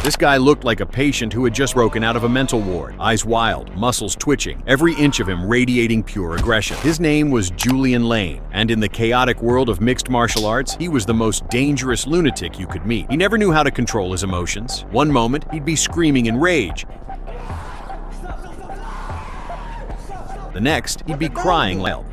This guy looked like a patient who had just broken out of a mental ward, eyes wild, muscles twitching, every inch of him radiating pure aggression. His name was Julian Lane, and in the chaotic world of mixed martial arts, he was the most dangerous lunatic you could meet. He never knew how to control his emotions. One moment, he'd be screaming in rage. The next, he'd be crying loud.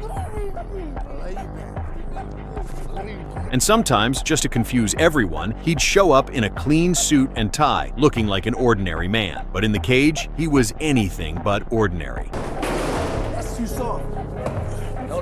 And sometimes, just to confuse everyone, he'd show up in a clean suit and tie, looking like an ordinary man. But in the cage, he was anything but ordinary. That's too soft. No.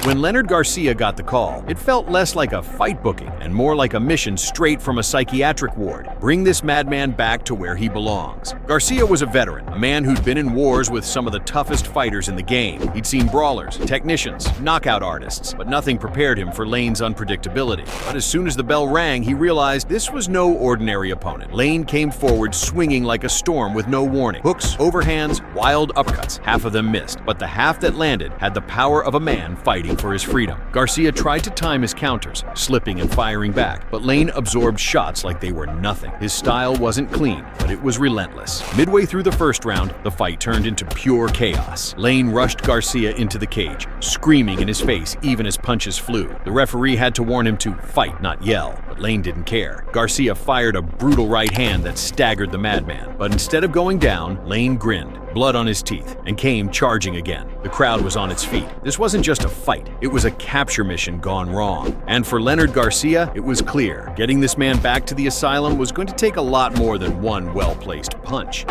When Leonard Garcia got the call, it felt less like a fight booking and more like a mission straight from a psychiatric ward. Bring this madman back to where he belongs. Garcia was a veteran, a man who'd been in wars with some of the toughest fighters in the game. He'd seen brawlers, technicians, knockout artists, but nothing prepared him for Lane's unpredictability. But as soon as the bell rang, he realized this was no ordinary opponent. Lane came forward swinging like a storm with no warning. Hooks, overhands, wild uppercuts. Half of them missed, but the half that landed had the power of a man fighting for his freedom. Garcia tried to time his counters, slipping and firing back, but Lane absorbed shots like they were nothing. His style wasn't clean, but it was relentless. Midway through the first round, the fight turned into pure chaos. Lane rushed Garcia into the cage, screaming in his face even as punches flew. The referee had to warn him to fight, not yell, but Lane didn't care. Garcia fired a brutal right hand that staggered the madman, but instead of going down, Lane grinned, blood on his teeth, and came charging again. The crowd was on its feet. This wasn't just a fight, it was a capture mission gone wrong. And for Leonard Garcia, it was clear, getting this man back to the asylum was going to take a lot more than one well-placed punch.